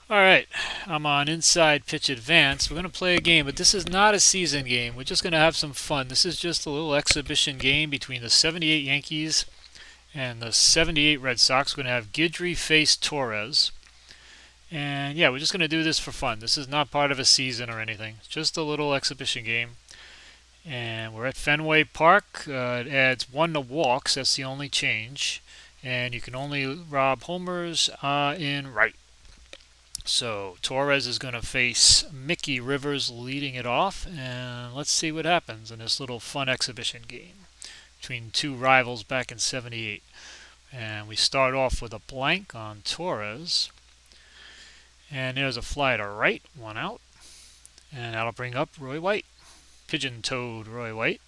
Alright, I'm on Inside Pitch Advance. We're going to play a game, but this is not a season game. We're just going to have some fun. This is just a little exhibition game between the 78 Yankees and the 78 Red Sox. We're going to have Guidry face Torres. And yeah, we're just going to do this for fun. This is not part of a season or anything. It's just a little exhibition game. And we're at Fenway Park. It adds 1 to walks. That's the only change. And you can only rob homers in right. So Torres is going to face Mickey Rivers leading it off, and let's see what happens in this little fun exhibition game between two rivals back in '78. And we start off with a blank on Torres, and there's a fly to right, 1 out, and that'll bring up Roy White. Pigeon-toed Roy White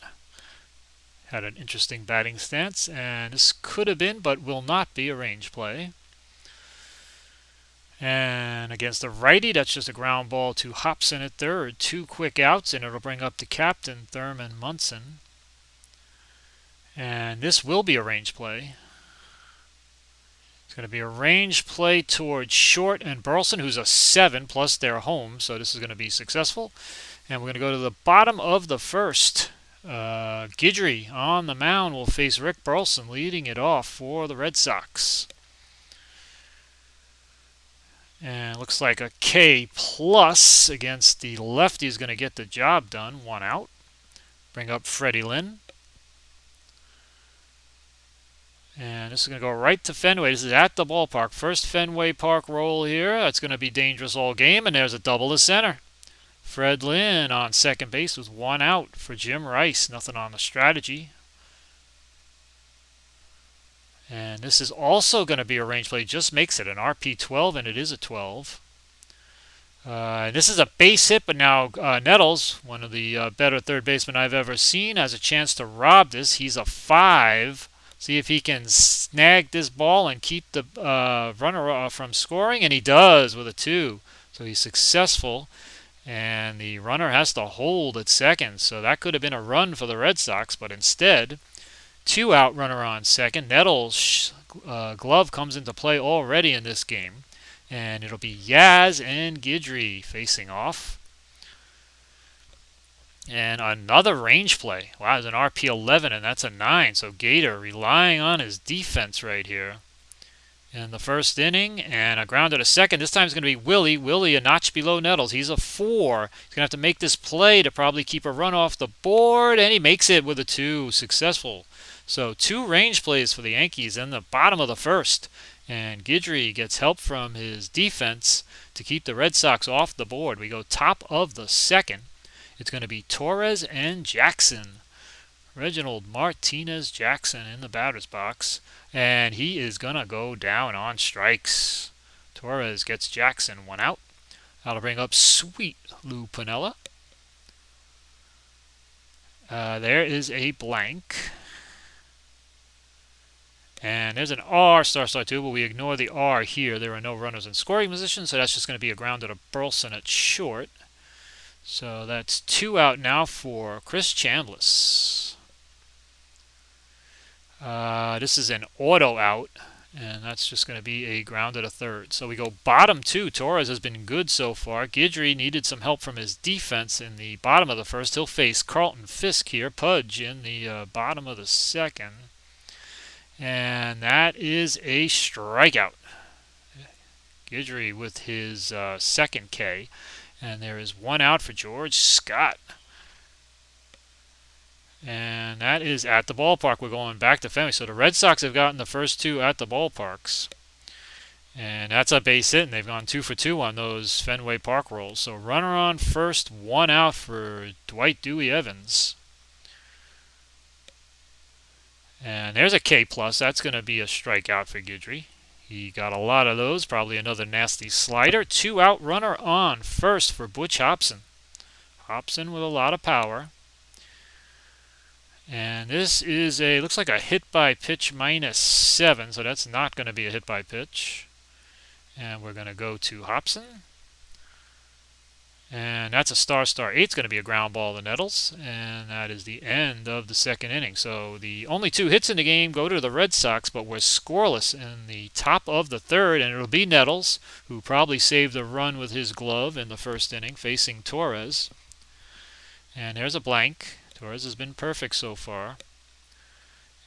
had an interesting batting stance, and this could have been, but will not be, a range play. And against the righty, that's just a ground ball to Hobson at third. 2 quick outs, and it'll bring up the captain, Thurman Munson. And this will be a range play. It's going to be a range play towards short and Burleson, who's a 7, plus their home, so this is going to be successful. And we're going to go to the bottom of the first. Guidry on the mound will face Rick Burleson, leading it off for the Red Sox. And it looks like a K plus against the lefty is going to get the job done. 1 out. Bring up Freddie Lynn. And this is going to go right to Fenway. This is at the ballpark. First Fenway Park roll here. That's going to be dangerous all game. And there's a double to center. Fred Lynn on second base with 1 out for Jim Rice. Nothing on the strategy. And this is also going to be a range play. Just makes it an RP12, and it is a 12. This is a base hit, but now Nettles, one of the better third basemen I've ever seen, has a chance to rob this. He's a 5. See if he can snag this ball and keep the runner from scoring, and he does with a 2. So he's successful, and the runner has to hold at second. So that could have been a run for the Red Sox, but instead, 2-out runner on second. Nettles' glove comes into play already in this game. And it'll be Yaz and Guidry facing off. And another range play. Wow, it's an RP11, and that's a 9. So Gator relying on his defense right here in the first inning. And a grounder to second. This time it's going to be Willie. Willie a notch below Nettles. He's a 4. He's going to have to make this play to probably keep a run off the board. And he makes it with a 2. Successful. So 2 range plays for the Yankees in the bottom of the first. And Guidry gets help from his defense to keep the Red Sox off the board. We go top of the second. It's going to be Torres and Jackson. Reginald Martinez Jackson in the batter's box. And he is going to go down on strikes. Torres gets Jackson 1 out. That'll bring up Sweet Lou Piniella. There is a blank. And there's an R ***2, but we ignore the R here. There are no runners in scoring position, so that's just going to be a grounder to Burleson at short. So that's 2 out now for Chris Chambliss. This is an auto out, and that's just going to be a grounder to third. So we go bottom 2. Torres has been good so far. Guidry needed some help from his defense in the bottom of the first. He'll face Carlton Fisk here, Pudge, in the bottom of the second. And that is a strikeout. Guidry with his second K. And there is 1 out for George Scott. And that is at the ballpark. We're going back to Fenway. So the Red Sox have gotten the first 2 at the ballparks. And that's a base hit, and they've gone 2 for 2 on those Fenway Park rolls. So runner on first, 1 out for Dwight Dewey Evans. And there's a K plus. That's going to be a strikeout for Guidry. He got a lot of those. Probably another nasty slider. 2 out runner on first for Butch Hobson. Hobson with a lot of power. And this is looks like a hit by pitch -7. So that's not going to be a hit by pitch. And we're going to go to Hobson. And that's a star 8. It's going to be a ground ball to Nettles. And that is the end of the second inning. So the only 2 hits in the game go to the Red Sox, but we're scoreless in the top of the third. And it'll be Nettles, who probably saved a run with his glove in the first inning, facing Torres. And there's a blank. Torres has been perfect so far.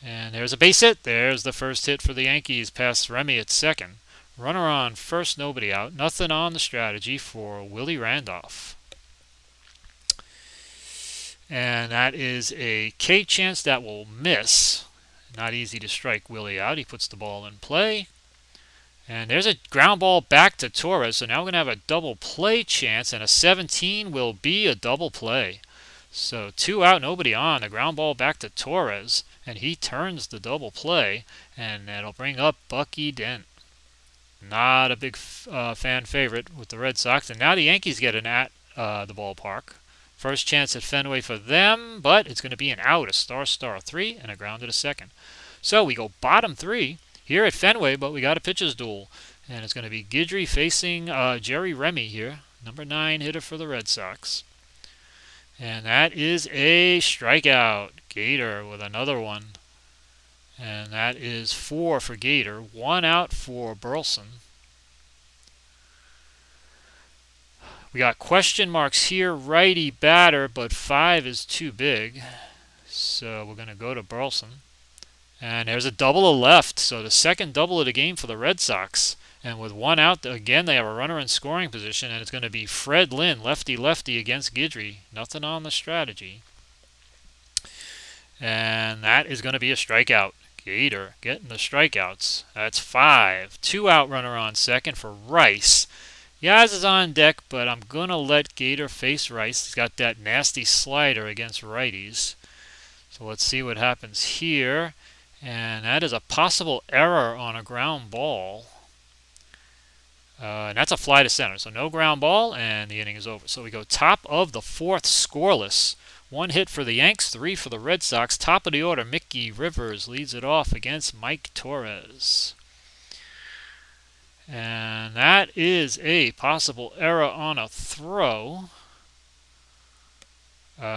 And there's a base hit. There's the first hit for the Yankees past Remy at second. Runner on first, nobody out. Nothing on the strategy for Willie Randolph. And that is a K chance that will miss. Not easy to strike Willie out. He puts the ball in play. And there's a ground ball back to Torres. So now we're going to have a double play chance. And a 17 will be a double play. So 2 out, nobody on. The ground ball back to Torres. And he turns the double play. And that'll bring up Bucky Dent. Not a big fan favorite with the Red Sox. And now the Yankees get an at the ballpark. First chance at Fenway for them, but it's going to be an out, a star 3, and a ground to second. So we go bottom 3 here at Fenway, but we got a pitcher's duel. And it's going to be Guidry facing Jerry Remy here, number 9 hitter for the Red Sox. And that is a strikeout. Gator with another one. And that is 4 for Gator. 1 out for Burleson. We got question marks here. Righty batter, but 5 is too big. So we're going to go to Burleson. And there's a double to left. So the second double of the game for the Red Sox. And with 1 out, again, they have a runner in scoring position. And it's going to be Fred Lynn, lefty-lefty against Guidry. Nothing on the strategy. And that is going to be a strikeout. Gator getting the strikeouts. That's 5. 2 out runner on second for Rice. Yaz is on deck, but I'm going to let Gator face Rice. He's got that nasty slider against righties. So let's see what happens here. And that is a possible error on a ground ball. And that's a fly to center. So no ground ball, and the inning is over. So we go top of the 4th scoreless. 1 hit for the Yanks, 3 for the Red Sox. Top of the order, Mickey Rivers leads it off against Mike Torres. And that is a possible error on a throw.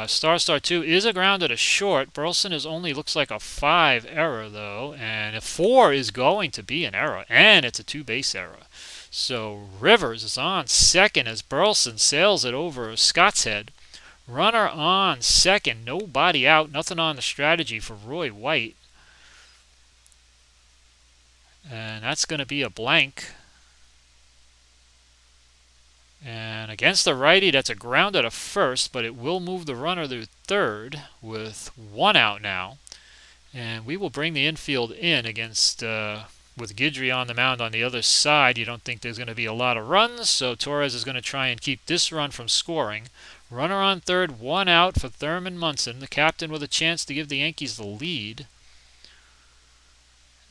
Star 2 is a ground at a short. Burleson is only looks like a 5 error, though. And a 4 is going to be an error. And it's a 2-base error. So Rivers is on second as Burleson sails it over Scott's head. Runner on second, nobody out, nothing on the strategy for Roy White. And that's going to be a blank. And against the righty, that's a ground at a first, but it will move the runner to third with 1 out now. And we will bring the infield in against with Guidry on the mound on the other side. You don't think there's going to be a lot of runs, so Torres is going to try and keep this run from scoring. Runner on third, 1 out for Thurman Munson, the captain with a chance to give the Yankees the lead.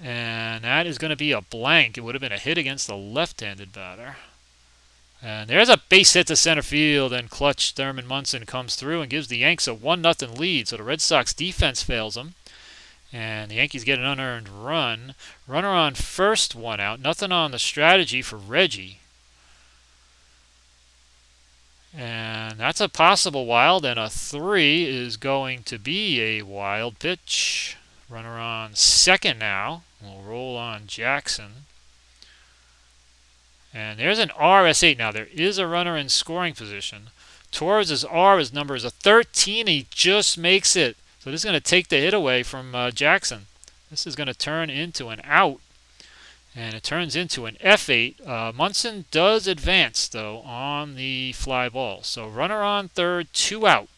And that is going to be a blank. It would have been a hit against the left-handed batter. And there's a base hit to center field, and clutch Thurman Munson comes through and gives the Yanks a 1-0 lead. So the Red Sox defense fails them, and the Yankees get an unearned run. Runner on first, 1 out. Nothing on the strategy for Reggie. And that's a possible wild, and a 3 is going to be a wild pitch. Runner on second now. We'll roll on Jackson. And there's an RS8. Now, there is a runner in scoring position. Torres' R, his number is a 13. He just makes it. So this is going to take the hit away from Jackson. This is going to turn into an out. And it turns into an F8. Munson does advance, though, on the fly ball. So runner on third, 2 out.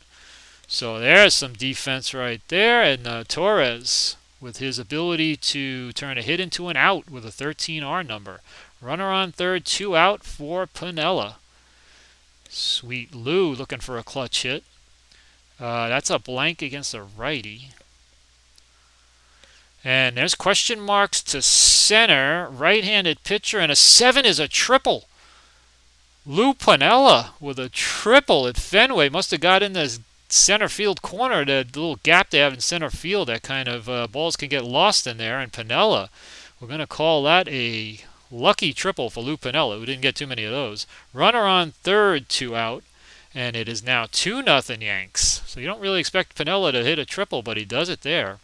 So there's some defense right there. And Torres, with his ability to turn a hit into an out with a 13R number. Runner on third, 2 out for Piniella. Sweet Lou looking for a clutch hit. That's a blank against a righty. And there's question marks to center. Right-handed pitcher, and a 7 is a triple. Lou Piniella with a triple at Fenway. Must have got in the center field corner, that little gap they have in center field. That kind of balls can get lost in there. And Piniella, we're going to call that a lucky triple for Lou Piniella, who didn't get too many of those. Runner on third, 2 out. And it is now 2-0 Yanks. So you don't really expect Piniella to hit a triple, but he does it there.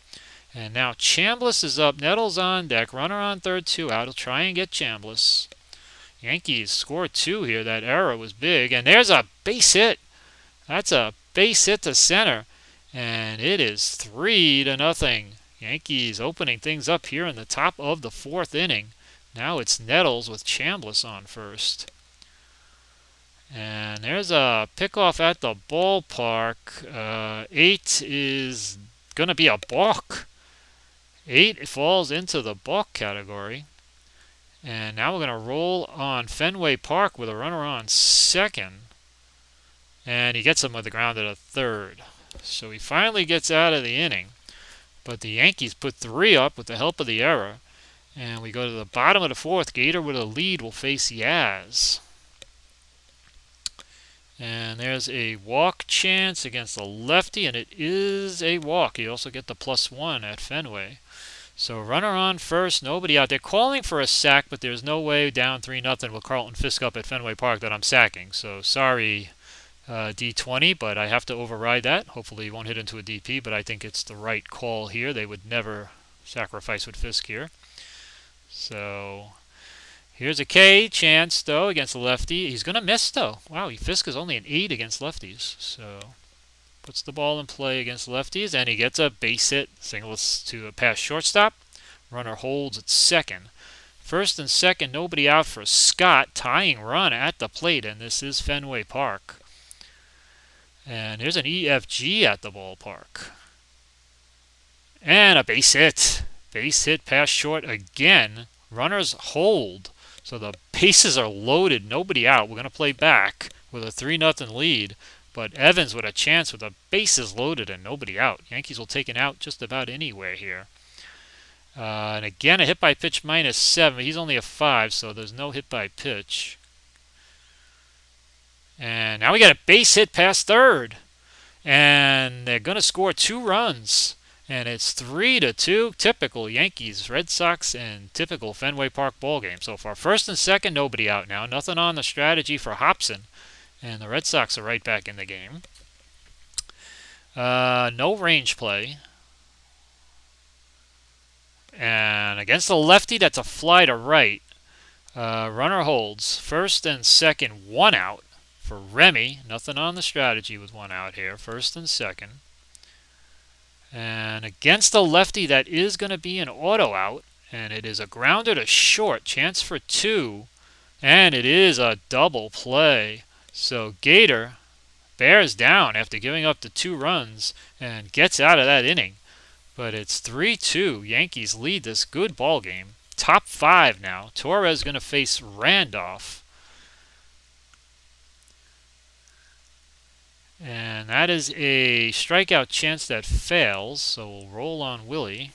And now Chambliss is up. Nettles on deck. Runner on third, 2 out. He'll try and get Chambliss. Yankees score 2 here. That error was big. And there's a base hit. That's a base hit to center. And it is 3-0. Yankees opening things up here in the top of the 4th inning. Now it's Nettles with Chambliss on first. And there's a pickoff at the ballpark. 8 is going to be a balk. 8 falls into the balk category. And now we're going to roll on Fenway Park with a runner on second. And he gets him with the ground at a third. So he finally gets out of the inning. But the Yankees put 3 up with the help of the error. And we go to the bottom of the 4th. Gator with a lead will face Yaz. And there's a walk chance against the lefty, and it is a walk. You also get the +1 at Fenway. So runner on first, nobody out. They're calling for a sack, but there's no way down 3-0 with Carlton Fisk up at Fenway Park that I'm sacking. So sorry, D20, but I have to override that. Hopefully he won't hit into a DP, but I think it's the right call here. They would never sacrifice with Fisk here. So here's a K chance, though, against the lefty. He's going to miss, though. Wow, Fisk is only an 8 against lefties. So puts the ball in play against lefties, and he gets a base hit. Singles to a pass shortstop. Runner holds at second. First and second, nobody out for Scott. Tying run at the plate, and this is Fenway Park. And there's an EFG at the ballpark. And a base hit. Base hit past short again. Runners hold. So the bases are loaded. Nobody out. We're going to play back with a 3-0 lead. But Evans with a chance with the bases loaded and nobody out. Yankees will take an out just about anywhere here. And again, a hit by pitch -7. He's only a 5, so there's no hit by pitch. And now we got a base hit past third. And they're going to score 2 runs. And it's 3-2. Typical Yankees, Red Sox, and typical Fenway Park ball game so far. First and second, nobody out now. Nothing on the strategy for Hobson. And the Red Sox are right back in the game. No range play. And against the lefty, that's a fly to right. Runner holds. First and second, 1 out for Remy. Nothing on the strategy with 1 out here. First and second. And against the lefty, that is going to be an auto out. And it is a grounder to short. Chance for 2. And it is a double play. So Gator bears down after giving up the 2 runs and gets out of that inning. But it's 3-2. Yankees lead this good ball game. Top 5 now. Torres going to face Randolph. And that is a strikeout chance that fails. So we'll roll on Willie.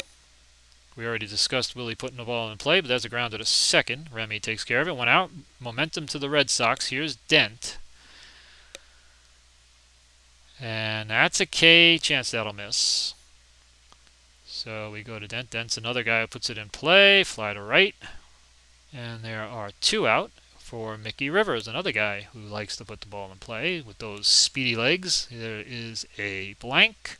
We already discussed Willie putting the ball in play, but that's a grounder to second. Remy takes care of it. 1 out. Momentum to the Red Sox. Here's Dent. And that's a K. Chance that'll miss. So we go to Dent. Dent's another guy who puts it in play. Fly to right. And there are 2 out for Mickey Rivers, another guy who likes to put the ball in play with those speedy legs. There is a blank.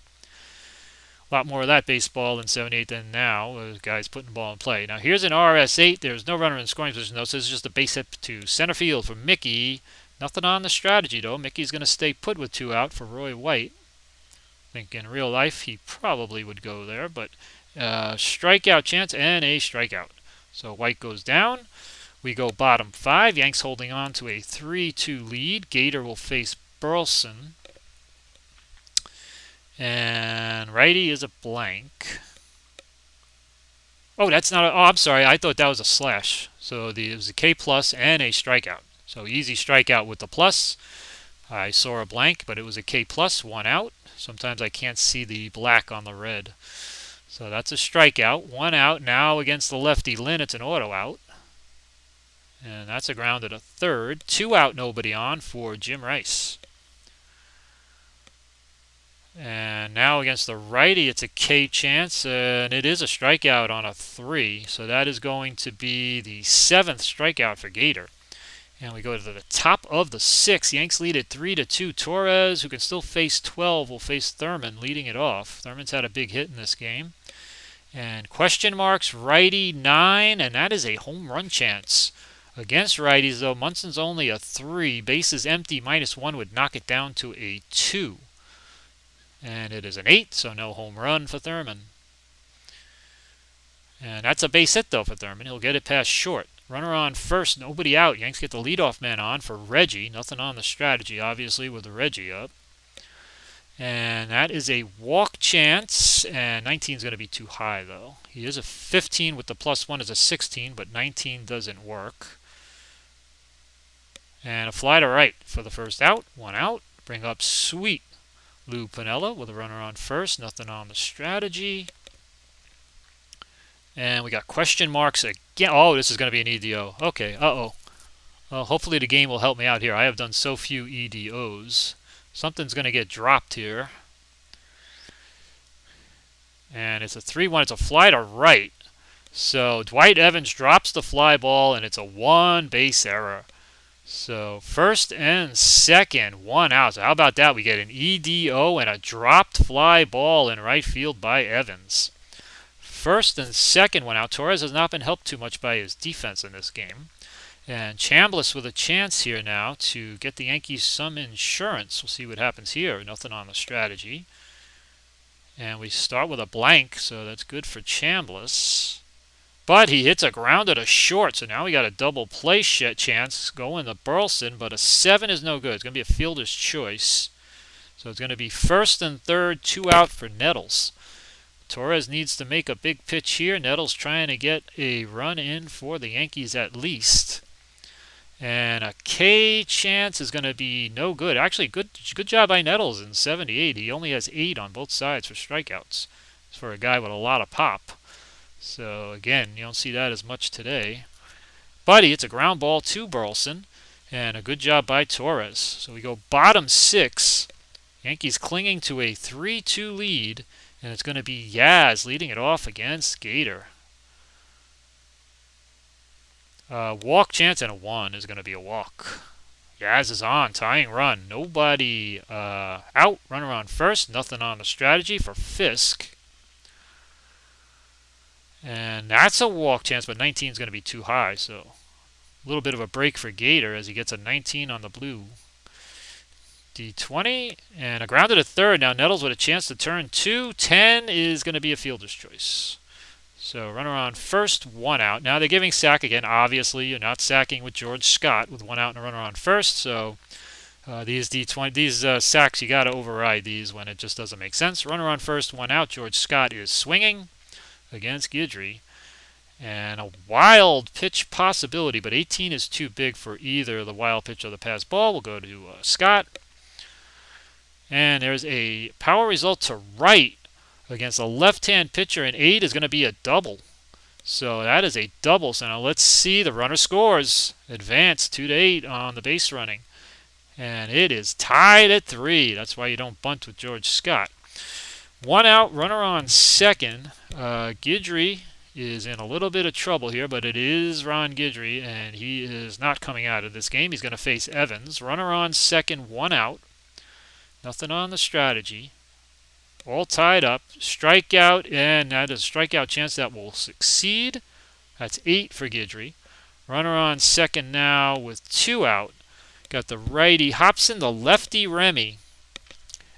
A lot more of that baseball in 78 than now. Guys putting the ball in play. Now here's an RS8. There's no runner in scoring position, though, so this is just a base hit to center field for Mickey. Nothing on the strategy, though. Mickey's going to stay put with 2 out for Roy White. I think in real life he probably would go there, but strikeout chance and a strikeout. So White goes down. We go bottom 5. Yanks holding on to a 3-2 lead. Gator will face Burleson. And righty is a blank. Oh, that's not a... Oh, I'm sorry. I thought that was a slash. So it was a K plus and a strikeout. So easy strikeout with the plus. I saw a blank, but it was a K plus, 1 out. Sometimes I can't see the black on the red. So that's a strikeout. 1 out. Now against the lefty Lynn, it's an auto out. And that's a grounder to third. 2 out, nobody on for Jim Rice. And now against the righty, it's a K chance, and it is a strikeout on a 3. So that is going to be the 7th strikeout for Gator. And we go to the top of the 6th. Yanks lead at 3-2. Torres, who can still face 12, will face Thurman, leading it off. Thurman's had a big hit in this game. And question marks, righty 9, and that is a home run chance. Against righties, though, Munson's only a 3. Bases empty, -1 would knock it down to a 2. And it is an 8, so no home run for Thurman. And that's a base hit, though, for Thurman. He'll get it past short. Runner on first, nobody out. Yanks get the leadoff man on for Reggie. Nothing on the strategy, obviously, with the Reggie up. And that is a walk chance, and 19 is going to be too high, though. He is a 15 with the +1 is a 16, but 19 doesn't work. And a fly to right for the first out. 1 out. Bring up sweet Lou Piniella with a runner on first. Nothing on the strategy. And we got question marks again. Oh, this is going to be an EDO. Okay, hopefully the game will help me out here. I have done so few EDOs. Something's going to get dropped here. And it's a 3-1. It's a fly to right. So Dwight Evans drops the fly ball, and it's a 1 base error. So first and second, 1 out. So how about that? We get an EDO and a dropped fly ball in right field by Evans. First and second, 1 out. Torres has not been helped too much by his defense in this game. And Chambliss with a chance here now to get the Yankees some insurance. We'll see what happens here. Nothing on the strategy. And we start with a blank, so that's good for Chambliss. But he hits a grounder to short, so now we got a double play chance going to Burleson, but a 7 is no good. It's going to be a fielder's choice. So it's going to be first and third, 2 out for Nettles. Torres needs to make a big pitch here. Nettles trying to get a run in for the Yankees at least. And a K chance is going to be no good. Actually, good job by Nettles in 78. He only has 8 on both sides for strikeouts. It's for a guy with a lot of pop. So, again, you don't see that as much today. But it's a ground ball to Burleson. And a good job by Torres. So we go bottom 6. Yankees clinging to a 3-2 lead. And it's going to be Yaz leading it off against Gator. Walk chance and a 1 is going to be a walk. Yaz is on, tying run. Nobody out. Runner on first. Nothing on the strategy for Fisk. And that's a walk chance, but 19 is going to be too high. So a little bit of a break for Gator as he gets a 19 on the blue. D20 and a grounder to third. Now Nettles with a chance to turn 2. 10 is going to be a fielder's choice. So runner on first, 1 out. Now they're giving sack again. Obviously, you're not sacking with George Scott with 1 out and a runner on first. So these sacks, you got to override these when it just doesn't make sense. Runner on first, 1 out. George Scott is swinging against Guidry. And a wild pitch possibility, but 18 is too big for either the wild pitch or the pass ball. We'll go to Scott. And there's a power result to right against a left-hand pitcher, and 8 is going to be a double. So that is a double. So now let's see. The runner scores. Advance 2-8 on the base running. And it is tied at 3. That's why you don't bunt with George Scott. 1 out, runner on second. Guidry is in a little bit of trouble here, but it is Ron Guidry, and he is not coming out of this game. He's going to face Evans. Runner on second, 1 out. Nothing on the strategy. All tied up. Strikeout, and that is a strikeout chance that will succeed. That's 8 for Guidry. Runner on second now with 2 out. Got the righty Hobson, the lefty Remy.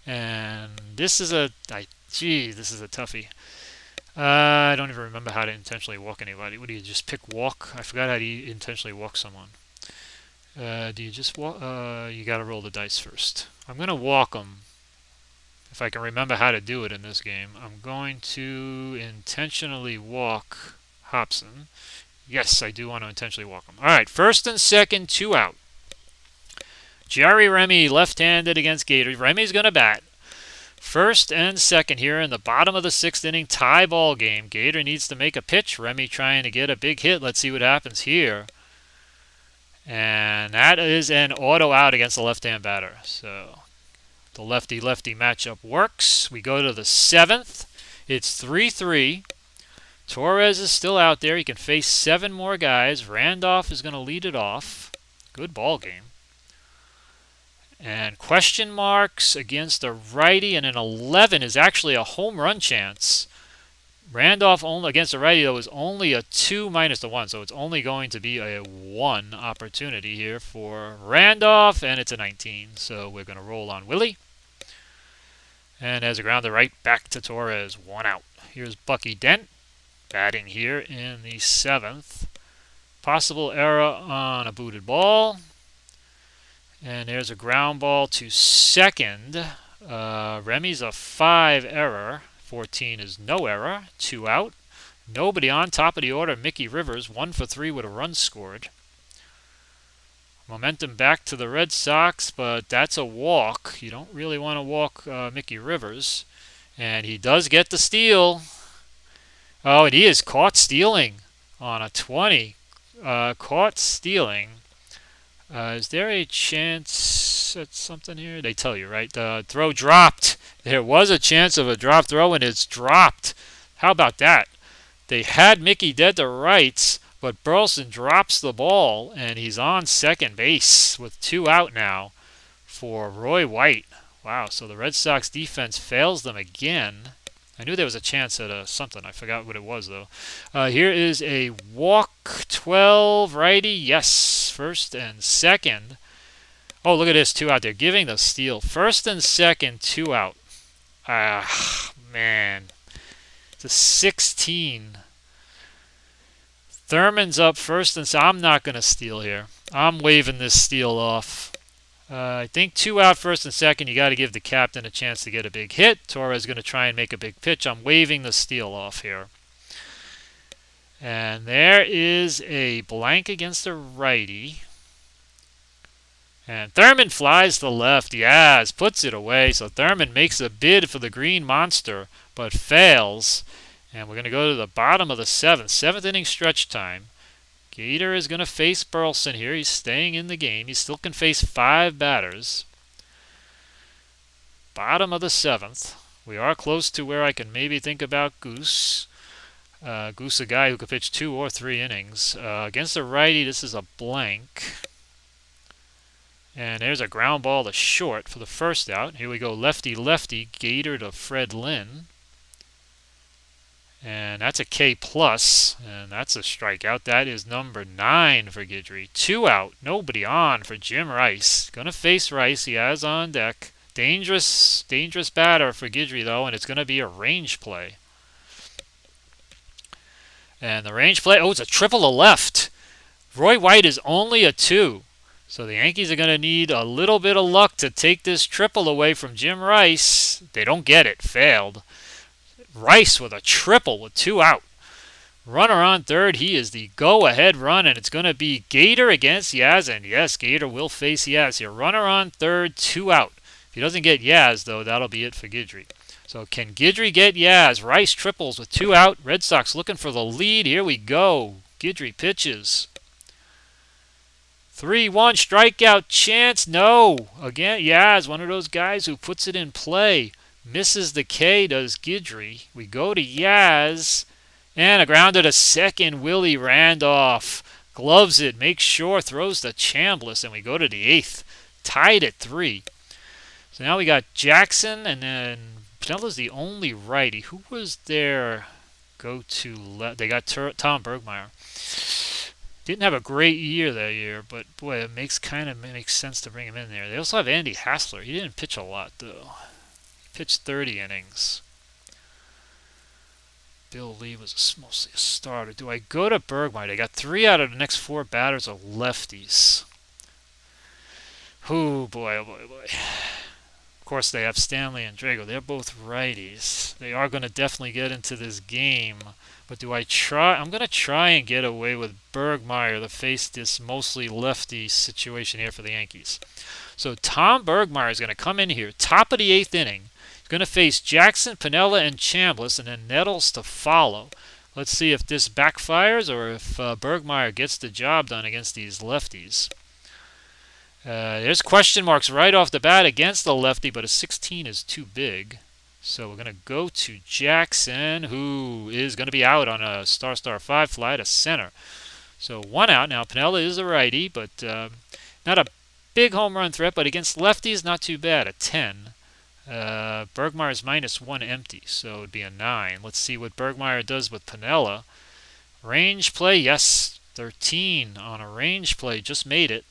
And this is a toughie. I don't even remember how to intentionally walk anybody. What do you just pick walk? I forgot how to intentionally walk someone. Do you just walk? You got to roll the dice first. I'm going to walk them. If I can remember how to do it in this game, I'm going to intentionally walk Hobson. Yes, I do want to intentionally walk him. All right, first and second, 2 out. Jerry Remy, left-handed against Gator. Remy's going to bat. First and second here in the bottom of the 6th inning, tie ball game. Gator needs to make a pitch. Remy trying to get a big hit. Let's see what happens here. And that is an auto out against the left-hand batter. So the lefty-lefty matchup works. We go to the 7th. It's 3-3. Torres is still out there. He can face 7 more guys. Randolph is going to lead it off. Good ball game. And question marks against a righty, and an 11 is actually a home run chance. Randolph only against a righty, though, is only a 2 minus the 1, so it's only going to be a 1 opportunity here for Randolph, and it's a 19. So we're going to roll on Willie. And as a grounder right back to Torres, 1 out. Here's Bucky Dent batting here in the 7th. Possible error on a booted ball. And there's a ground ball to second. Remy's a 5 error. 14 is no error. 2 out. Nobody on. Top of the order, Mickey Rivers, 1 for 3 with a run scored. Momentum back to the Red Sox, but that's a walk. You don't really want to walk Mickey Rivers. And he does get the steal. Oh, and he is caught stealing on a 20. Caught stealing. Is there a chance at something here? They tell you, right? The throw dropped. There was a chance of a drop throw, and it's dropped. How about that? They had Mickey dead to rights, but Burleson drops the ball, and he's on second base with 2 out now for Roy White. Wow, so the Red Sox defense fails them again. I knew there was a chance at something. I forgot what it was, though. Here is a walk, 12, righty. Yes, first and second. Oh, look at this, 2 out there. Giving the steal. First and second, 2 out. Man. It's a 16. Thurman's up first, and so I'm not going to steal here. I'm waving this steal off. I think 2 out first and second. You got to give the captain a chance to get a big hit. Torres is going to try and make a big pitch. I'm waving the steal off here. And there is a blank against the righty. And Thurman flies to left. Yaz puts it away. So Thurman makes a bid for the green monster, but fails. And we're going to go to the bottom of the 7th. 7th inning stretch time. Gator is going to face Burleson here. He's staying in the game. He still can face 5 batters. Bottom of the 7th. We are close to where I can maybe think about Goose. Goose, a guy who could pitch 2 or 3 innings. Against the righty, this is a blank. And there's a ground ball to short for the first out. Here we go, lefty-lefty. Gator to Fred Lynn. And that's a K+, and that's a strikeout. That is number 9 for Guidry. 2 out, nobody on for Jim Rice. Going to face Rice. He has on deck. Dangerous batter for Guidry, though, and it's going to be a range play. And the range play, oh, it's a triple to left. Roy White is only a 2. So the Yankees are going to need a little bit of luck to take this triple away from Jim Rice. They don't get it. Failed. Rice with a triple with 2 out. Runner on third. He is the go-ahead run, and it's going to be Gator against Yaz. And yes, Gator will face Yaz here. Runner on third, 2 out. If he doesn't get Yaz, though, that'll be it for Guidry. So can Guidry get Yaz? Rice triples with 2 out. Red Sox looking for the lead. Here we go. Guidry pitches. 3-1 strikeout chance. No. Again, Yaz, one of those guys who puts it in play. Misses the K, does Guidry. We go to Yaz. And a grounder to second. Willie Randolph gloves it, makes sure, throws to Chambliss, and we go to the 8th. Tied at 3. So now we got Jackson, and then Pinella's the only righty. Who was their go-to left? They got Tom Bergmeyer. Didn't have a great year that year, but boy, it makes sense to bring him in there. They also have Andy Hassler. He didn't pitch a lot, though. Pitched 30 innings. Bill Lee was mostly a starter. Do I go to Bergmeyer? They got 3 out of the next 4 batters of lefties. Oh boy, oh boy, oh boy. Of course, they have Stanley and Drago. They're both righties. They are going to definitely get into this game. But do I try? I'm going to try and get away with Bergmeyer to face this mostly lefty situation here for the Yankees. So Tom Bergmeyer is going to come in here, top of the 8th inning. Going to face Jackson, Piniella, and Chambliss, and then Nettles to follow. Let's see if this backfires or if Bergmeyer gets the job done against these lefties. There's question marks right off the bat against the lefty, but a 16 is too big. So we're going to go to Jackson, who is going to be out on a star 5 fly to center. So 1 out. Now Piniella is a righty, but Not a big home run threat, but against lefties, not too bad. A 10. Bergmeier's -1 empty, so it would be a 9. Let's see what Bergmeier does with Piniella. Range play, yes. 13 on a range play, just made it.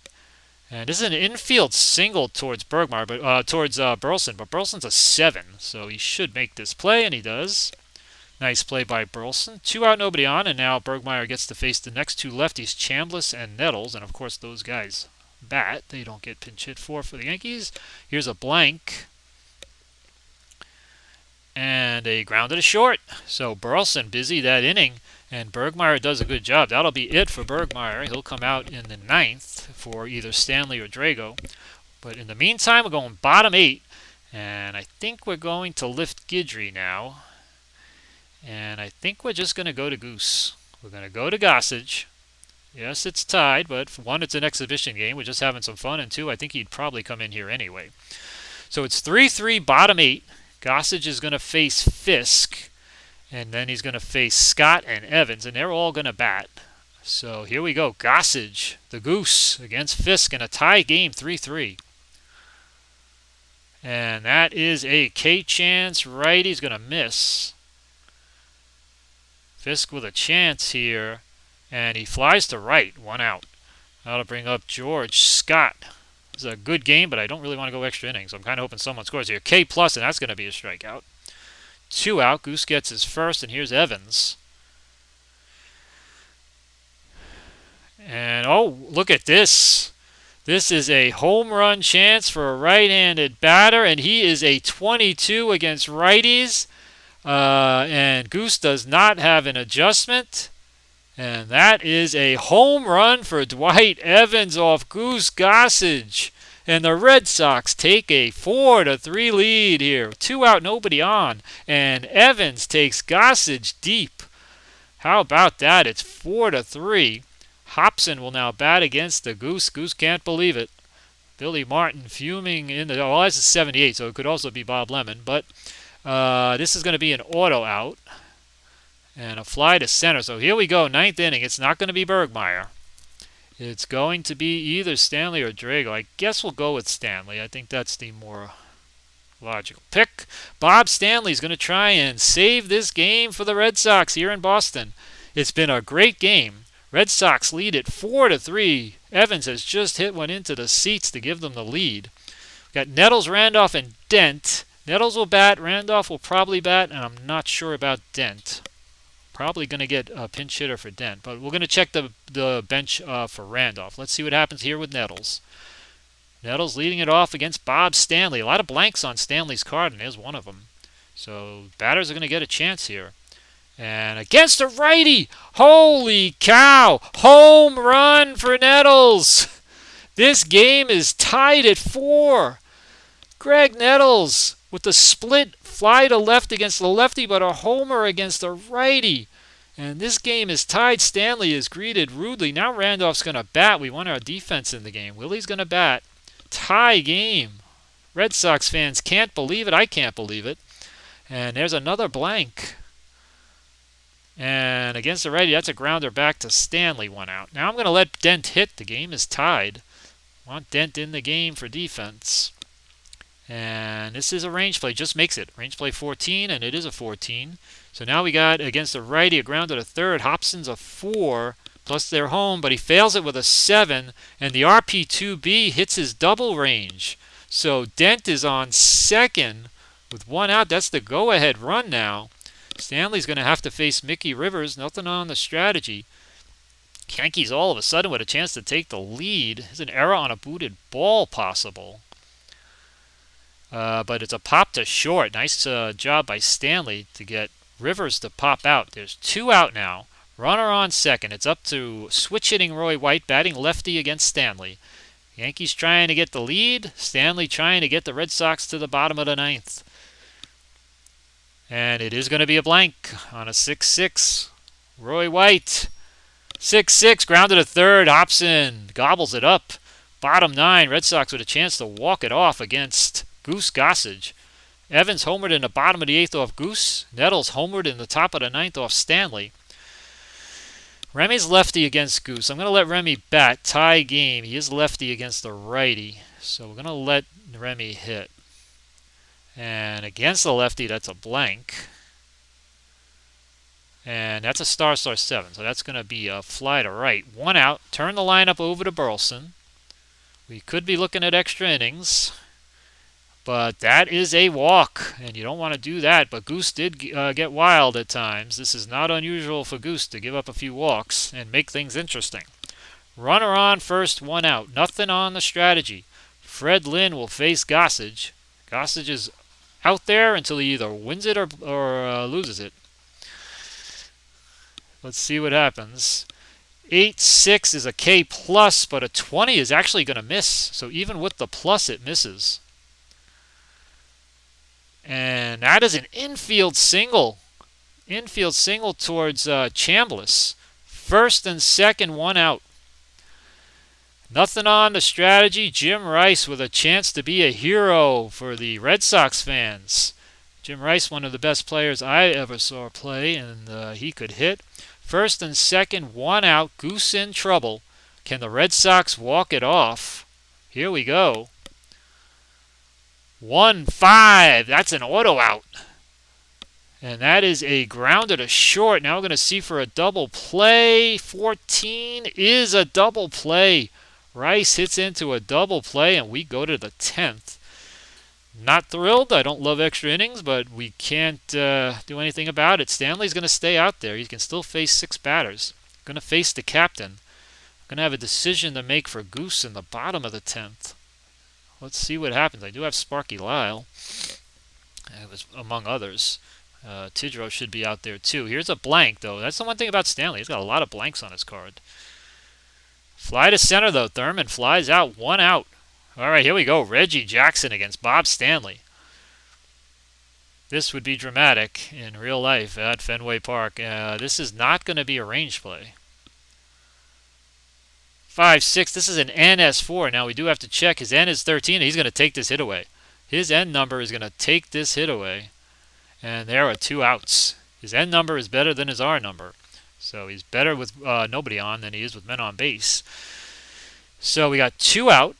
And this is an infield single towards Bergmeier, but towards Burleson, but Burleson's a 7, so he should make this play, and he does. Nice play by Burleson. 2 out, nobody on, and now Bergmeier gets to face the next 2 lefties, Chambliss and Nettles, and of course those guys bat. They don't get pinch hit for the Yankees. Here's a blank. And a grounded to short. So Burleson busy that inning, and Bergmeier does a good job. That'll be it for Bergmeier. He'll come out in the 9th for either Stanley or Drago. But in the meantime, we're going bottom 8, and I think we're going to lift Guidry now. And I think we're just going to go to Goose. We're going to go to Gossage. Yes, it's tied, but for 1, it's an exhibition game. We're just having some fun, and 2, I think he'd probably come in here anyway. So it's 3-3, bottom 8. Gossage is going to face Fisk, and then he's going to face Scott and Evans, and they're all going to bat. So here we go. Gossage, the Goose, against Fisk in a tie game, 3-3. And that is a K-chance right. He's going to miss. Fisk with a chance here, and he flies to right, 1 out. That'll bring up George Scott. It's a good game, but I don't really want to go extra innings. So I'm kind of hoping someone scores here. K+, and that's going to be a strikeout. 2 out. Goose gets his first, and here's Evans. And, oh, look at this. This is a home run chance for a right-handed batter, and he is a 22 against righties. And Goose does not have an adjustment. And that is a home run for Dwight Evans off Goose Gossage. And the Red Sox take a 4-3 lead here. 2 out, nobody on. And Evans takes Gossage deep. How about that? It's 4-3. Hobson will now bat against the Goose. Goose can't believe it. Billy Martin fuming in the... Oh, this is 78, so it could also be Bob Lemon. But this is going to be an auto out. And a fly to center. So here we go, 9th inning. It's not going to be Bergmeier. It's going to be either Stanley or Drago. I guess we'll go with Stanley. I think that's the more logical pick. Bob Stanley's going to try and save this game for the Red Sox here in Boston. It's been a great game. Red Sox lead it 4-3. Evans has just hit one into the seats to give them the lead. We've got Nettles, Randolph, and Dent. Nettles will bat. Randolph will probably bat, and I'm not sure about Dent. Probably going to get a pinch hitter for Dent, but we're going to check the bench for Randolph. Let's see what happens here with Nettles. Nettles leading it off against Bob Stanley. A lot of blanks on Stanley's card, and there's one of them. So batters are going to get a chance here. And against a righty, holy cow, home run for Nettles. This game is tied at 4. Greg Nettles with the split fly to left against the lefty, but a homer against the righty. And this game is tied. Stanley is greeted rudely. Now Randolph's going to bat. We want our defense in the game. Willie's going to bat. Tie game. Red Sox fans can't believe it. I can't believe it. And there's another blank. And against the righty, that's a grounder back to Stanley, 1 out. Now I'm going to let Dent hit. The game is tied. Want Dent in the game for defense. And this is a range play, just makes it. Range play 14, and it is a 14. So now we got, against the righty, a grounder to third. Hobson's a 4, plus they're home, but he fails it with a 7. And the RP2B hits his double range. So Dent is on second with 1 out. That's the go-ahead run now. Stanley's going to have to face Mickey Rivers. Nothing on the strategy. Yankees all of a sudden with a chance to take the lead. There's an error on a booted ball possible. But it's a pop to short. Nice job by Stanley to get Rivers to pop out. There's 2 out now. Runner on second. It's up to switch hitting Roy White, batting lefty against Stanley. Yankees trying to get the lead. Stanley trying to get the Red Sox to the bottom of the 9th. And it is going to be a blank on a 6-6. Roy White. 6-6. Grounded to third. Hobson gobbles it up. Bottom 9. Red Sox with a chance to walk it off against Goose Gossage. Evans homered in the bottom of the 8th off Goose. Nettles homered in the top of the 9th off Stanley. Remy's lefty against Goose. I'm going to let Remy bat. Tie game. He is lefty against the righty. So we're going to let Remy hit. And against the lefty, that's a blank. And that's a star 7. So that's going to be a fly to right. 1 out. Turn the lineup over to Burleson. We could be looking at extra innings. But that is a walk, and you don't want to do that. But Goose did get wild at times. This is not unusual for Goose to give up a few walks and make things interesting. Runner on first, 1 out. Nothing on the strategy. Fred Lynn will face Gossage. Gossage is out there until he either wins it or loses it. Let's see what happens. 8-6 is a K plus, but a 20 is actually going to miss. So even with the plus, it misses. And that is an infield single. Infield single towards Chambliss. First and second, 1 out. Nothing on the strategy. Jim Rice with a chance to be a hero for the Red Sox fans. Jim Rice, one of the best players I ever saw play, and he could hit. First and second, 1 out. Goose in trouble. Can the Red Sox walk it off? Here we go. 1-5. That's an auto out. And that is a grounder to short. Now we're going to see for a double play. 14 is a double play. Rice hits into a double play, and we go to the 10th. Not thrilled. I don't love extra innings, but we can't do anything about it. Stanley's going to stay out there. He can still face 6 batters. Going to face the captain. Going to have a decision to make for Goose in the bottom of the 10th. Let's see what happens. I do have Sparky Lyle. It was among others. Tidrow should be out there too. Here's a blank, though. That's the one thing about Stanley. He's got a lot of blanks on his card. Fly to center, though. Thurman flies out. 1 out. All right, here we go. Reggie Jackson against Bob Stanley. This would be dramatic in real life at Fenway Park. This is not going to be a range play. 5-6. This is an NS4. Now we do have to check. His N is 13. He's going to take this hit away. His N number is going to take this hit away. And there are 2 outs. His N number is better than his R number. So he's better with nobody on than he is with men on base. So we got 2 out.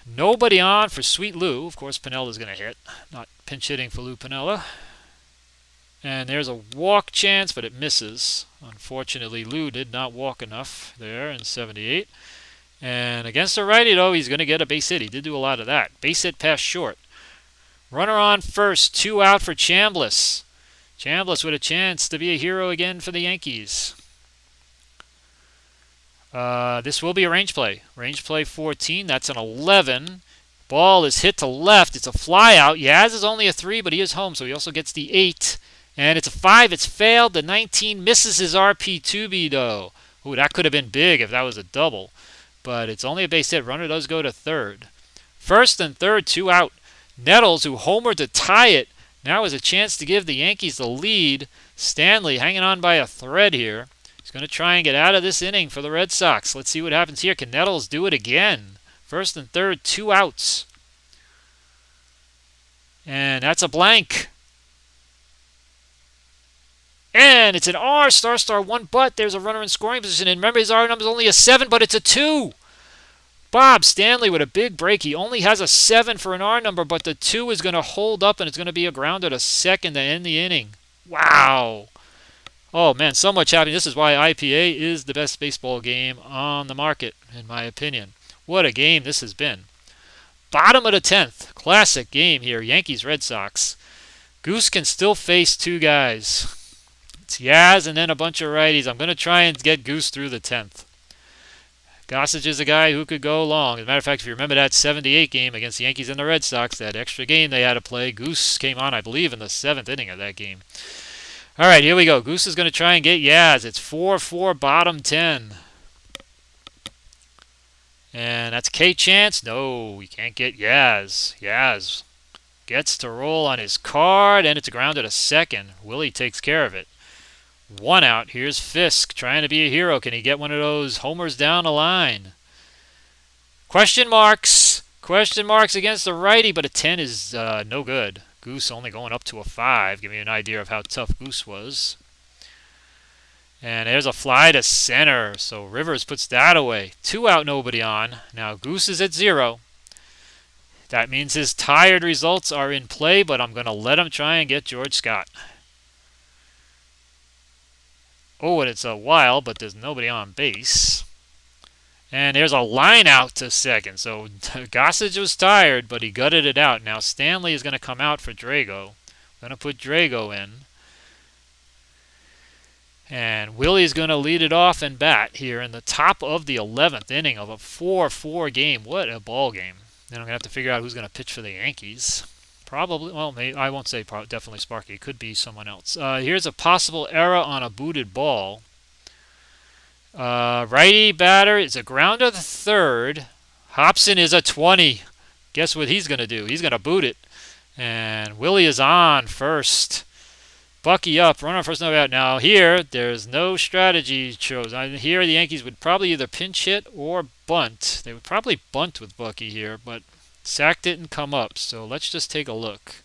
Nobody on for Sweet Lou. Of course, Pinella's going to hit. Not pinch hitting for Lou Piniella. And there's a walk chance, but it misses. Unfortunately, Lou did not walk enough there in 78. And against the righty, though, he's going to get a base hit. He did do a lot of that. Base hit past short. Runner on first. 2 out for Chambliss. Chambliss with a chance to be a hero again for the Yankees. This will be a range play. Range play 14. That's an 11. Ball is hit to left. It's a fly out. Yaz is only a 3, but he is home, so he also gets the 8. And it's a 5. It's failed. The 19 misses his RP2B, though. Ooh, that could have been big if that was a double. But it's only a base hit. Runner does go to third. First and third, 2 out. Nettles, who homered to tie it, now has a chance to give the Yankees the lead. Stanley hanging on by a thread here. He's going to try and get out of this inning for the Red Sox. Let's see what happens here. Can Nettles do it again? First and third, 2 outs. And that's a blank. And it's an R, star, 1, but there's a runner in scoring position. And remember, his R number is only a 7, but it's a 2. Bob Stanley with a big break. He only has a 7 for an R number, but the 2 is going to hold up, and it's going to be a grounder to second to end the inning. Wow. Oh, man, so much happening. This is why IPA is the best baseball game on the market, in my opinion. What a game this has been. Bottom of the 10th. Classic game here. Yankees-Red Sox. Goose can still face 2 guys. It's Yaz and then a bunch of righties. I'm going to try and get Goose through the 10th. Gossage is a guy who could go long. As a matter of fact, if you remember that 78 game against the Yankees and the Red Sox, that extra game they had to play, Goose came on, I believe, in the 7th inning of that game. All right, here we go. Goose is going to try and get Yaz. It's 4-4, bottom 10. And that's K-Chance. No, we can't get Yaz. Yaz gets to roll on his card, and it's a grounder to second. Willie takes care of it. 1 out. Here's Fisk trying to be a hero. Can he get one of those homers down the line? Question marks. Question marks against the righty, but a 10 is no good. Goose only going up to a 5. Give me an idea of how tough Goose was. And there's a fly to center. So Rivers puts that away. 2 out, nobody on. Now Goose is at 0. That means his tired results are in play, but I'm going to let him try and get George Scott. Oh, and it's a wild, but there's nobody on base. And there's a line out to second. So Gossage was tired, but he gutted it out. Now Stanley is going to come out for Drago. Going to put Drago in. And Willie's going to lead it off and bat here in the top of the 11th inning of a 4-4 game. What a ball game. Then I'm going to have to figure out who's going to pitch for the Yankees. Probably, well, I won't say definitely Sparky. It could be someone else. Here's a possible error on a booted ball. Righty batter is a grounder to third. Hobson is a 20. Guess what he's going to do? He's going to boot it. And Willie is on first. Bucky up, runner first, no out. Now here, there's no strategy chosen. Here the Yankees would probably either pinch hit or bunt. They would probably bunt with Bucky here, but sack didn't come up. So let's just take a look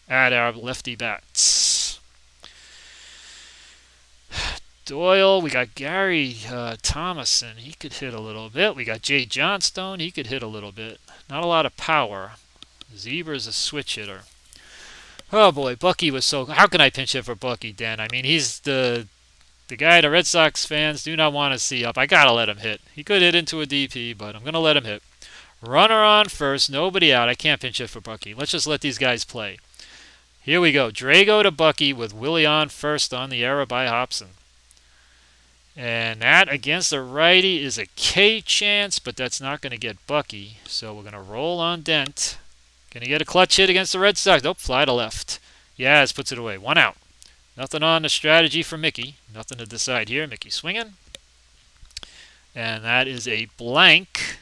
at our lefty bats. Doyle, we got Gary Thomason. He could hit a little bit. We got Jay Johnstone. He could hit a little bit. Not a lot of power. Zebra's a switch hitter. Oh boy, Bucky was so... How can I pinch hit for Bucky, Dan? I mean, he's the guy the Red Sox fans do not want to see up. I gotta let him hit. He could hit into a DP, but I'm gonna let him hit. Runner on first, nobody out. I can't pinch hit for Bucky. Let's just let these guys play. Here we go. Drago to Bucky with Willie on first on the error by Hobson. And that against the righty is a K chance, but that's not going to get Bucky. So we're going to roll on Dent. Going to get a clutch hit against the Red Sox. Nope, fly to left. Yaz puts it away. 1 out. Nothing on the strategy for Mickey. Nothing to decide here. Mickey swinging. And that is a blank.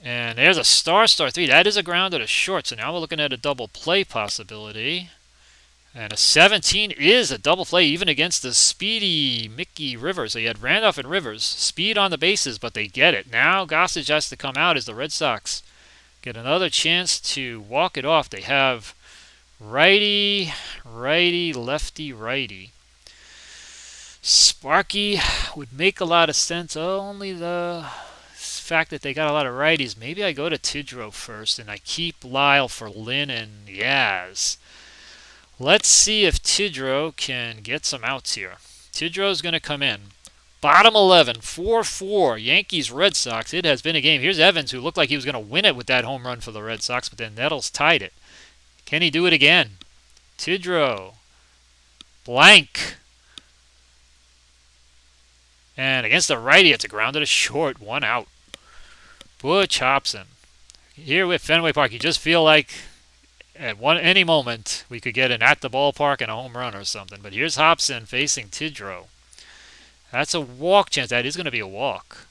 And there's a star 3. That is a grounder to short. So now we're looking at a double play possibility. And a 17 is a double play even against the speedy Mickey Rivers. So you had Randolph and Rivers. Speed on the bases, but they get it. Now Gossage has to come out as the Red Sox get another chance to walk it off. They have righty, righty, lefty, righty. Sparky would make a lot of sense. Only the fact that they got a lot of righties. Maybe I go to Tidrow first and I keep Lyle for Lynn and Yaz. Let's see if Tidrow can get some outs here. Tidrow's going to come in. Bottom 11, 4-4, Yankees, Red Sox. It has been a game. Here's Evans, who looked like he was going to win it with that home run for the Red Sox, but then Nettles tied it. Can he do it again? Tidrow. Blank. And against the righty, it's a grounder to short. 1 out. Butch Hobson. Here with Fenway Park, you just feel like at any moment we could get an at the ballpark and a home run or something. But here's Hobson facing Tidrow. That's a walk chance. That is going to be a walk.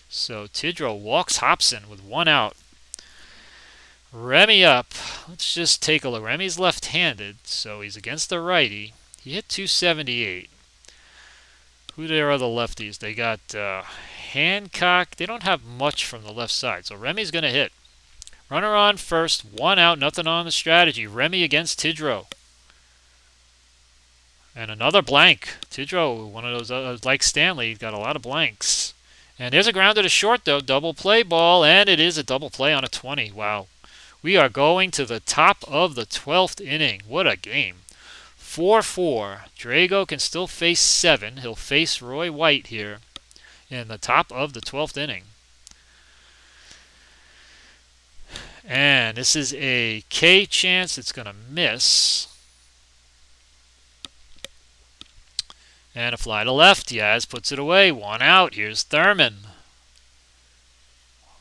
So Tidrow walks Hobson with 1 out. Remy up. Let's just take a look. Remy's left-handed, so he's against the righty. He hit 278. Who there are the lefties? They got Hancock. They don't have much from the left side, so Remy's going to hit. Runner on first, 1 out, nothing on the strategy. Remy against Tidrow. And another blank. Tidrow, one of those, like Stanley, got a lot of blanks. And there's a grounder to short, though. Double play ball, and it is a double play on a 20. Wow. We are going to the top of the 12th inning. What a game. 4-4. Drago can still face 7. He'll face Roy White here in the top of the 12th inning. And this is a K chance. It's going to miss. And a fly to left. Yaz puts it away. 1 out. Here's Thurman.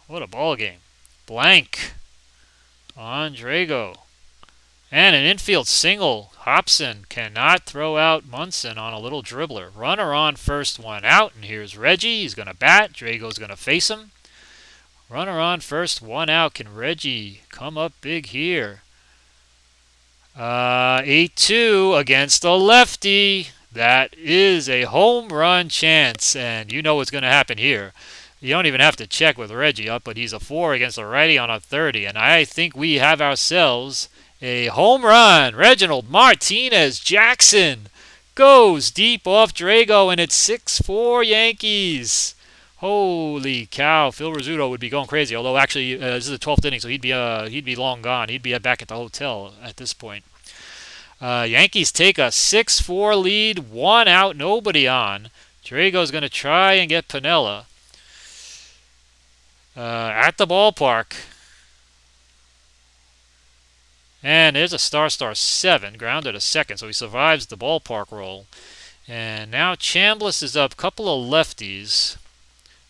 What a ball game. Blank on Drago. And an infield single. Hobson cannot throw out Munson on a little dribbler. Runner on first, 1 out. And here's Reggie. He's going to bat. Drago's going to face him. Runner on first, 1 out. Can Reggie come up big here? 8-2 against a lefty. That is a home run chance, and you know what's going to happen here. You don't even have to check with Reggie up, but he's a 4 against a righty on a 30, and I think we have ourselves a home run. Reginald Martinez Jackson goes deep off Drago, and it's 6-4 Yankees. Holy cow! Phil Rizzuto would be going crazy. Although actually, this is the 12th inning, so he'd be long gone. He'd be back at the hotel at this point. Yankees take a 6-4 lead, 1 out, nobody on. Drago's going to try and get Piniella at the ballpark. And there's a star 7, grounded to second, so he survives the ballpark roll. And now Chambliss is up, couple of lefties.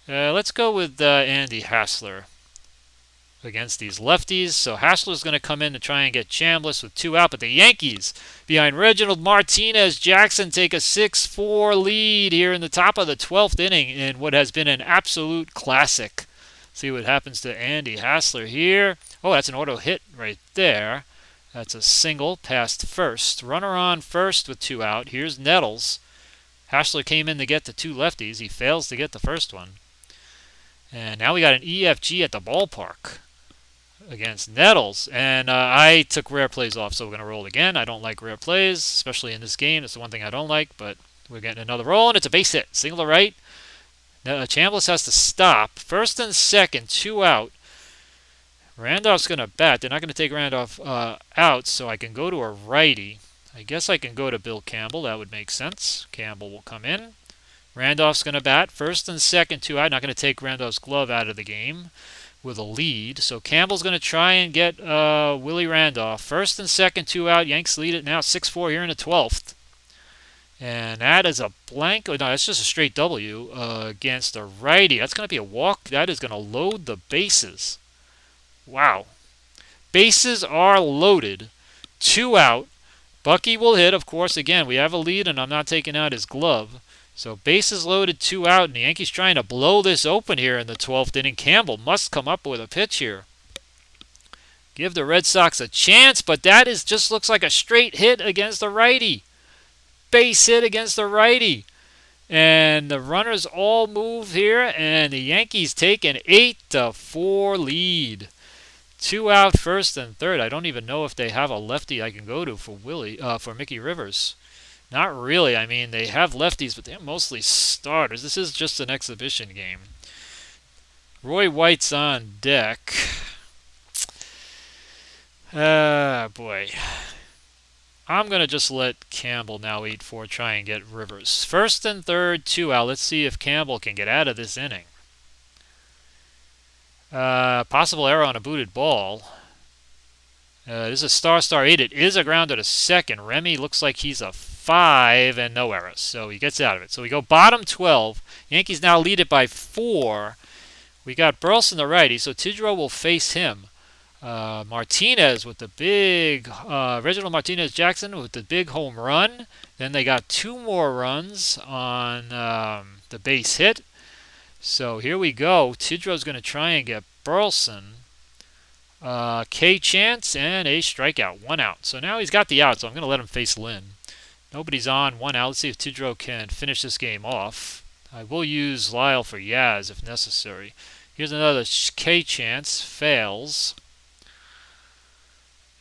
Let's go with Andy Hassler against these lefties. So Hassler's going to come in to try and get Chambliss with 2 out, but the Yankees behind Reginald Martinez Jackson take a 6-4 lead here in the top of the 12th inning in what has been an absolute classic. See what happens to Andy Hassler here. Oh, that's an auto hit right there. That's a single past first. Runner on first with 2 out. Here's Nettles. Hassler came in to get the 2 lefties. He fails to get the first one. And now we got an EFG at the ballpark against Nettles. And I took rare plays off, so we're going to roll again. I don't like rare plays, especially in this game. It's the one thing I don't like, but we're getting another roll, and it's a base hit. Single to right. Chambliss has to stop. First and second, 2 out. Randolph's going to bat. They're not going to take Randolph out, so I can go to a righty. I guess I can go to Bill Campbell. That would make sense. Campbell will come in. Randolph's going to bat. First and second, 2 out. Not going to take Randolph's glove out of the game with a lead. So Campbell's going to try and get Willie Randolph. First and second, 2 out. Yanks lead it now 6-4 here in the 12th. And that is a blank. Oh, no, that's just a straight W against a righty. That's going to be a walk. That is going to load the bases. Wow. Bases are loaded. 2 out. Bucky will hit, of course. Again, we have a lead, and I'm not taking out his glove. So bases loaded, 2 out, and the Yankees trying to blow this open here in the 12th inning. Campbell must come up with a pitch here. Give the Red Sox a chance, but that just looks like a straight hit against the righty. Base hit against the righty. And the runners all move here, and the Yankees take an 8-4 lead. 2 out, first and third. I don't even know if they have a lefty I can go to for Mickey Rivers. Not really. I mean, they have lefties, but they're mostly starters. This is just an exhibition game. Roy White's on deck. Boy. I'm going to just let Campbell now 8-4 try and get Rivers. First and third, 2 out. Let's see if Campbell can get out of this inning. Possible error on a booted ball. This is a star 8. It is a grounder to second. Remy looks like he's a 5 and no errors. So he gets out of it. So we go bottom 12. Yankees now lead it by 4. We got Burleson the righty, so Tidrow will face him. Martinez with the big, Reginald Martinez Jackson with the big home run. Then they got 2 more runs on the base hit. So here we go. Tidrow's going to try and get Burleson. K chance and a strikeout. 1 out. So now he's got the out, so I'm going to let him face Lynn. Nobody's on. 1 out. Let's see if Tidrow can finish this game off. I will use Lyle for Yaz if necessary. Here's another K chance. Fails.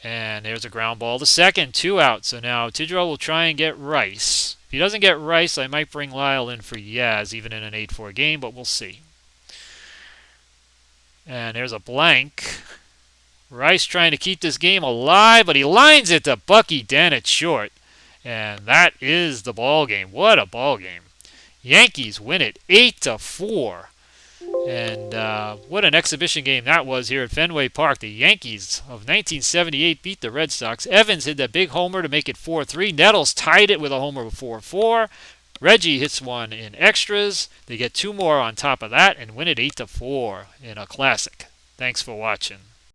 And there's a ground ball to second. 2 out. So now Tidrow will try and get Rice. If he doesn't get Rice, I might bring Lyle in for Yaz, even in an 8-4 game, but we'll see. And there's a blank. Rice trying to keep this game alive, but he lines it to Bucky Dennett short. And that is the ball game. What a ball game. Yankees win it 8-4. And what an exhibition game that was here at Fenway Park. The Yankees of 1978 beat the Red Sox. Evans hit that big homer to make it 4-3. Nettles tied it with a homer of 4-4. Reggie hits one in extras. They get 2 more on top of that and win it 8-4 in a classic. Thanks for watching.